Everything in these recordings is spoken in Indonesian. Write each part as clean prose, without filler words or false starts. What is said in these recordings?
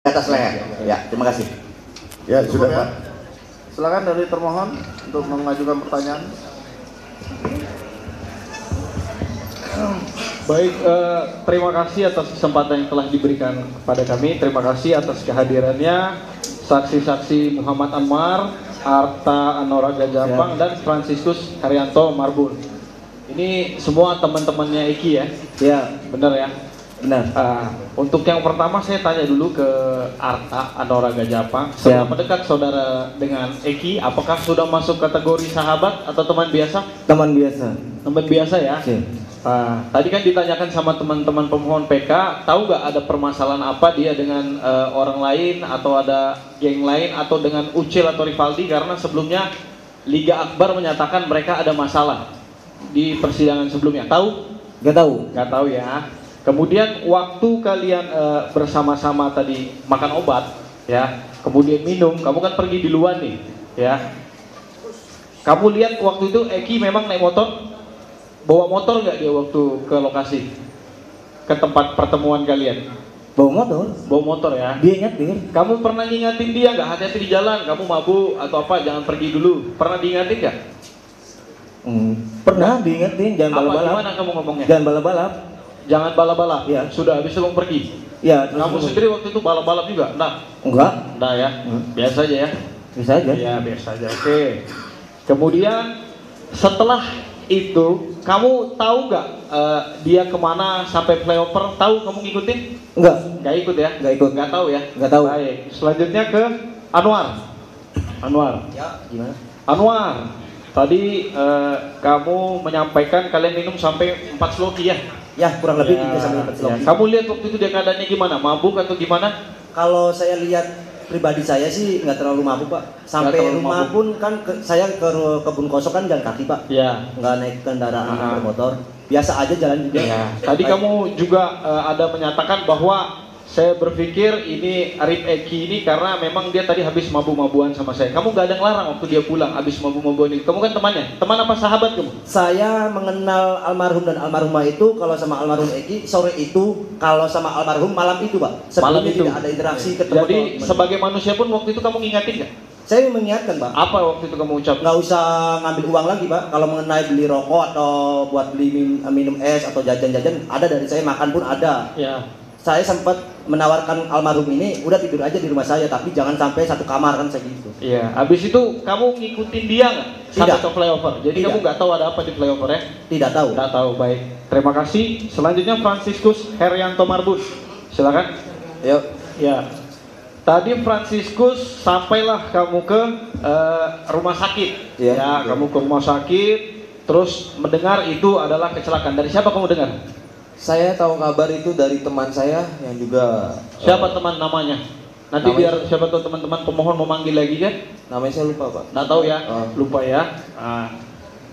atas leher. Ya, terima kasih. Ya, sudah Pak. Silakan dari termohon untuk mengajukan pertanyaan. Baik, terima kasih atas kesempatan yang telah diberikan kepada kami. Terima kasih atas kehadirannya saksi-saksi Muhammad Anwar, Arta Anoraga Japang, dan Franciscus Haryanto Marbun. Ini semua teman-temannya Eki ya? Ya, benar ya? Benar. Untuk yang pertama saya tanya dulu ke Arta Anoraga Japang. Seberapa dekat saudara dengan Eki? Apakah sudah masuk kategori sahabat atau teman biasa? Teman biasa. Teman biasa ya? Tadi kan ditanyakan sama teman-teman pemohon PK, tahu nggak ada permasalahan apa dia dengan orang lain atau ada geng lain atau dengan Ucil atau Rivaldi, karena sebelumnya Liga Akbar menyatakan mereka ada masalah di persidangan sebelumnya. Tahu? Nggak tahu. Nggak tahu ya. Kemudian waktu kalian bersama-sama tadi makan obat, ya, kemudian minum, kamu kan pergi duluan nih, ya. Kamu lihat waktu itu Eki memang naik motor? Bawa motor nggak dia waktu ke lokasi, ke tempat pertemuan kalian? Bawa motor. Bawa motor ya. Dia nyetir. Kamu pernah ngingatin dia nggak, hati-hati di jalan, kamu mabuk atau apa, jangan pergi dulu? Pernah diingatin nggak? Pernah diingetin, jangan balap-balap. Gimana kamu ngomongnya? Jangan balap-balap. Jangan balap-balap. Ya. Sudah habis itu kamu pergi. Ya. Kamu sendiri waktu itu balap-balap juga? Enggak. Enggak ya. Biasa aja ya. Biasa aja. Ya biasa aja. Oke. Kemudian setelah itu kamu tahu nggak dia kemana sampai flyover? Tahu kamu ngikutin? Enggak. Nggak ikut ya? Nggak ikut. Nggak tahu ya? Nggak tahu. Baik. Selanjutnya ke Anwar. Anwar. Ya. Gimana? Anwar. Tadi kamu menyampaikan kalian minum sampai 4 sloki ya? Ya, kurang lebih 3 sampai 4 sloki. Ya. Kamu lihat waktu itu dia keadaannya gimana? Mabuk atau gimana? Kalau saya lihat pribadi saya sih nggak terlalu mabuk Pak. Sampai rumah pun kan saya ke kebun kosong kan jalan kaki Pak. Iya. Nggak naik kendaraan bermotor. Biasa aja jalan juga. Ya. Tadi kamu juga ada menyatakan bahwa saya berpikir ini Arif Eki ini karena memang dia tadi habis mabu-mabuan sama saya. Kamu nggak ada ngelarang waktu dia pulang habis mabu-mabuan itu. Kamu kan temannya. Teman apa sahabat kamu? Saya mengenal almarhum dan almarhumah itu kalau sama almarhum Eki sore itu, kalau sama almarhum malam itu Pak. Sebelumnya malam itu tidak ada interaksi ketemu. Jadi sebagai manusia pun waktu itu kamu ngingatin nggak? Saya mengingatkan Pak. Apa waktu itu kamu ucap? Nggak usah ngambil uang lagi Pak. Kalau mengenai beli rokok atau buat beli minum es atau jajan-jajan ada dari saya, makan pun ada. Ya. Saya sempat menawarkan almarhum ini udah tidur aja di rumah saya, tapi jangan sampai satu kamar kan saya gitu. Iya. Habis itu kamu ngikutin dia nggak sampai ke flyover? Jadi kamu nggak tahu ada apa di flyover ya? Tidak tahu. Tidak tahu. Baik. Terima kasih. Selanjutnya Franciscus Haryanto Marbun. Silakan. Yuk. Ya. Tadi Franciscus sampailah kamu ke rumah sakit. Ya. Kamu ke rumah sakit. Terus mendengar itu adalah kecelakaan. Dari siapa kamu dengar? Saya tahu kabar itu dari teman saya yang juga. Siapa teman namanya? Nanti biar siapa tahu teman-teman pemohon mau manggil lagi kan? Namanya saya lupa Pak. Nggak tahu ya? Lupa ya.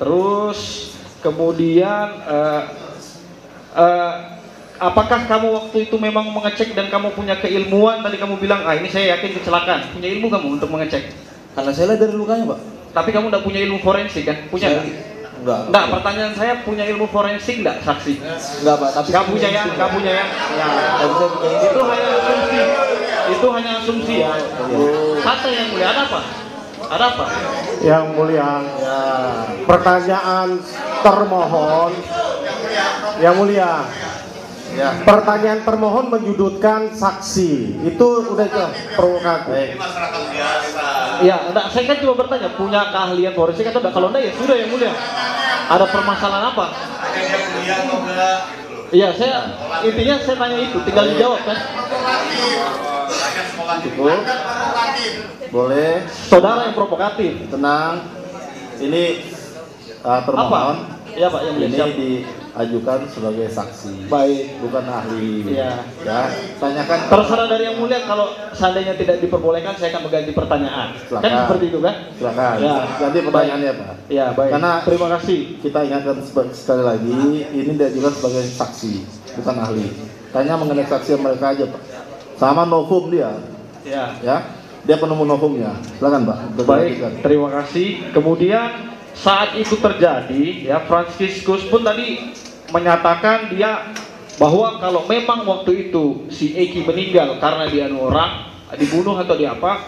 Terus kemudian apakah kamu waktu itu memang mengecek dan kamu punya keilmuan? Tadi kamu bilang ini saya yakin kecelakaan. Punya ilmu kamu untuk mengecek? Karena saya lihat dari lukanya Pak. Tapi kamu nggak punya ilmu forensik kan? Punya nggak? Enggak, pertanyaan saya punya ilmu forensik enggak saksi? Enggak Pak, tapi kamu punya ya, kamu punya ya. Ya, itu hanya asumsi. Itu hanya asumsi ya. Kata yang mulia, ada apa? Ada apa? Yang mulia, ya. Pertanyaan termohon. Yang mulia. Ya. Pertanyaan termohon menyudutkan saksi. Itu udah provokatif. Ini masyarakat biasa. Ya, enggak, saya kan cuma bertanya, punya keahlian forensik atau enggak? Kalau enggak ya sudah yang mulia. Ada permasalahan apa? Hanya dia mulia atau enggak? Iya, saya intinya saya tanya itu, tinggal dijawab kan. Cukup. Boleh. Saudara yang provokatif. Tenang. Ini termohon. Iya Pak, yang ini diajukan sebagai saksi. Baik, bukan ahli. Iya. Ya, tanyakan. Terserah dari yang mulia, kalau seandainya tidak diperbolehkan saya akan mengganti pertanyaan. Silakan. Kan seperti itu kan? Silakan. Ya. Ganti pertanyaannya Pak. Ya, baik. Karena terima kasih. Kita ingatkan sekali lagi, ini diajukan sebagai saksi, bukan ahli. Tanya mengenai saksi mereka aja Pak. Sama novum dia. Ya. Ya. Dia penemu novumnya. Silakan Pak. Baik, terima kasih. Kemudian saat itu terjadi, ya Franciscus pun tadi menyatakan dia bahwa kalau memang waktu itu si Eki meninggal karena dia orang dibunuh atau dia apa,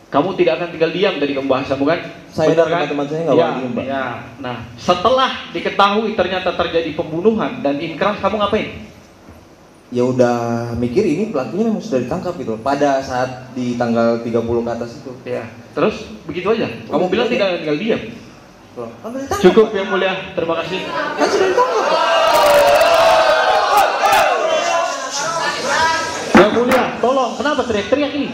kamu tidak akan tinggal diam dari pembahasan, bukan? Saya dan teman-teman saya nggak boleh diam, Pak. Ya. Nah, setelah diketahui ternyata terjadi pembunuhan dan inkrah, kamu ngapain? Ya udah mikir ini pelakunya memang sudah ditangkap gitu pada saat di tanggal 30 ke atas itu. Ya. Terus begitu aja. Kamu bilang tidak tinggal diam. Cukup Yang Mulia, terima kasih. kan sudah ditangkap, Pak. Yang Mulia, tolong, kenapa teriak-teriak ini?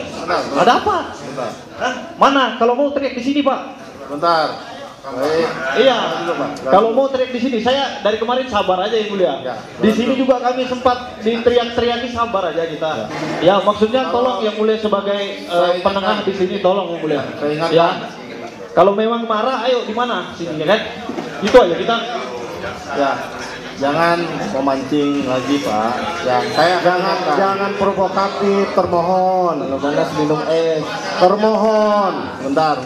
Ada apa? Bentar. Hah? Mana? Kalau mau teriak di sini, Pak. Bentar. Baik. Iya. Dulu, Pak. Kalau mau teriak di sini, saya dari kemarin sabar aja Yang Mulia. Ya. Di sini juga kami sempat diteriak-teriaki, sabar aja kita. Ya, maksudnya tolong Yang Mulia sebagai penengah di sini, tolong Yang Mulia. Saya ingatkan. Ya. Kalau memang marah, ayo di mana sini ya kan? Itu aja kita. Ya, jangan memancing lagi Pak. Ya, saya jangan provokatif, termohon. Kalau panas minum es, termohon. Bentar.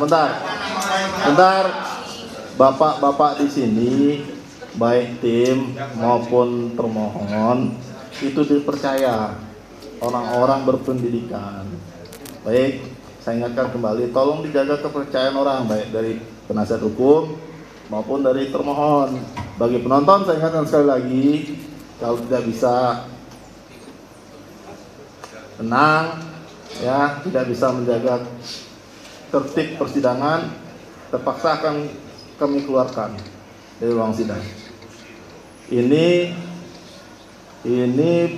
Bapak-bapak di sini, baik tim maupun termohon, itu dipercaya orang-orang berpendidikan. Baik, saya ingatkan kembali, tolong dijaga kepercayaan orang, baik dari penasihat hukum maupun dari termohon. Bagi penonton saya ingatkan sekali lagi, kalau tidak bisa tenang, ya, tidak bisa menjaga tertib persidangan, terpaksa akan kami keluarkan dari ruang sidang. Ini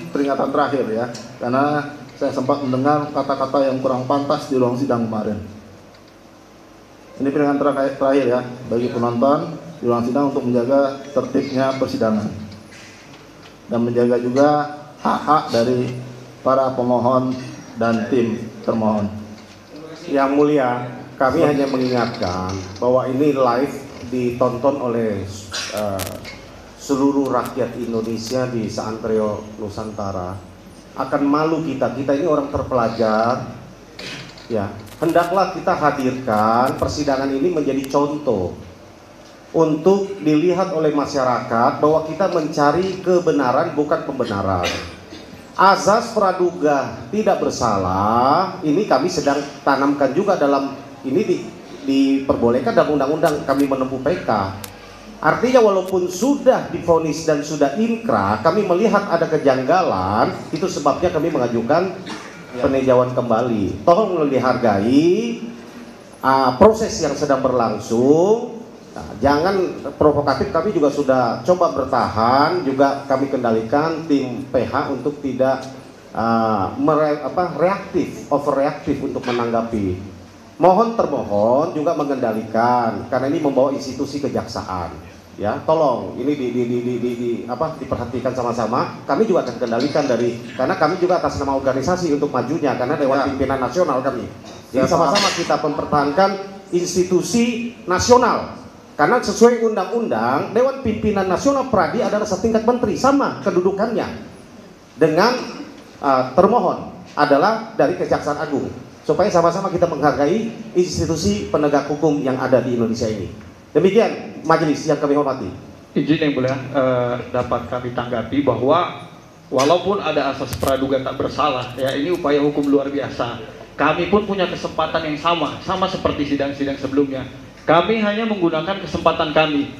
peringatan terakhir ya, karena saya sempat mendengar kata-kata yang kurang pantas di ruang sidang kemarin. Ini peringatan terakhir ya bagi penonton di ruang sidang untuk menjaga tertibnya persidangan dan menjaga juga hak-hak dari para pemohon dan tim termohon. Yang Mulia, kami hanya mengingatkan bahwa ini live ditonton oleh seluruh rakyat Indonesia di Seantero Nusantara. Akan malu kita ini orang terpelajar. Ya, hendaklah kita hadirkan persidangan ini menjadi contoh untuk dilihat oleh masyarakat bahwa kita mencari kebenaran bukan pembenaran. Azas praduga tidak bersalah ini kami sedang tanamkan juga dalam ini diperbolehkan dalam undang-undang kami menempuh PK. Artinya walaupun sudah divonis dan sudah inkrah, kami melihat ada kejanggalan, itu sebabnya kami mengajukan peninjauan kembali. Tolong dihargai proses yang sedang berlangsung. Nah, jangan provokatif, kami juga sudah coba bertahan, juga kami kendalikan tim PH untuk tidak overreaktif untuk menanggapi. Mohon termohon juga mengendalikan karena ini membawa institusi kejaksaan. Ya, tolong ini diperhatikan sama-sama. Kami juga akan kendalikan karena kami juga atas nama organisasi untuk majunya karena Dewan Pimpinan Nasional kami. Jadi sama-sama kita mempertahankan institusi nasional. Karena sesuai undang-undang Dewan Pimpinan Nasional Pradi adalah setingkat menteri, sama kedudukannya dengan termohon adalah dari Kejaksaan Agung. Supaya sama-sama kita menghargai institusi penegak hukum yang ada di Indonesia ini. Demikian majelis yang kami hormati. Izin yang boleh dapat kami tanggapi bahwa walaupun ada asas praduga tak bersalah, ya ini upaya hukum luar biasa. Kami pun punya kesempatan yang sama seperti sidang-sidang sebelumnya. Kami hanya menggunakan kesempatan kami.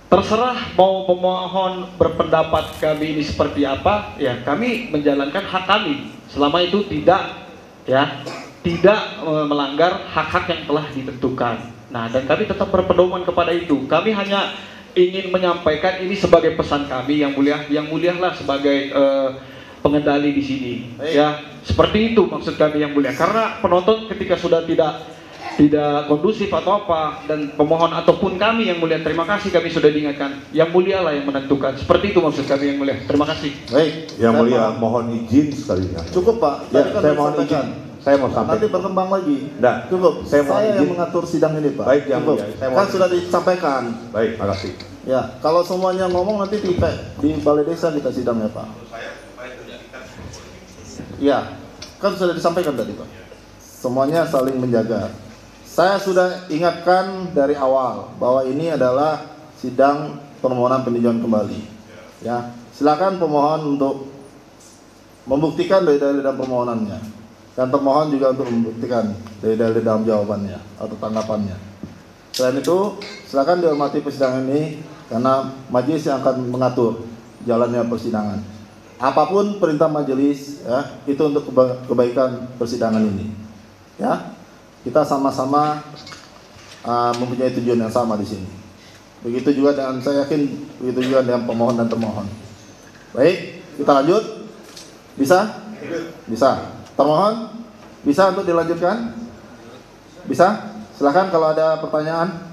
Terserah mau pemohon berpendapat kami ini seperti apa, ya kami menjalankan hak kami. Selama itu tidak melanggar hak-hak yang telah ditentukan. Nah, dan kami tetap berpedoman kepada itu. Kami hanya ingin menyampaikan ini sebagai pesan kami yang mulialah sebagai pengendali di sini. Ya, seperti itu maksud kami yang mulia. Karena penonton ketika sudah tidak kondusif atau apa, dan pemohon ataupun kami yang mulia, terima kasih kami sudah diingatkan. Yang mulialah yang menentukan. Seperti itu maksud kami yang mulia. Terima kasih. Baik, yang mulia mohon izin sekali ya. Cukup Pak. Ya, saya mohon izin. Saya mau sampai. Nanti berkembang lagi. Nah, cukup. Saya yang mengatur sidang ini Pak. Baik, yang cukup. mulia. Kan sudah disampaikan. Baik, makasih. Ya, kalau semuanya ngomong nanti di balai desa kita sidang ya Pak. Ya, kan sudah disampaikan tadi Pak. Semuanya saling menjaga. Saya sudah ingatkan dari awal bahwa ini adalah sidang permohonan peninjauan kembali. Ya, silakan pemohon untuk membuktikan dari dalil dalam permohonannya, dan termohon juga untuk membuktikan dari dalil dalam jawabannya atau tanggapannya. Selain itu, silakan dihormati persidangan ini karena majelis yang akan mengatur jalannya persidangan. Apapun perintah majelis, ya, itu untuk kebaikan persidangan ini. Ya, kita sama-sama mempunyai tujuan yang sama di sini. Begitu juga dengan, saya yakin begitu juga dengan pemohon dan termohon. Baik, kita lanjut. Bisa? Bisa. Termohon, bisa untuk dilanjutkan? Bisa? Silakan kalau ada pertanyaan.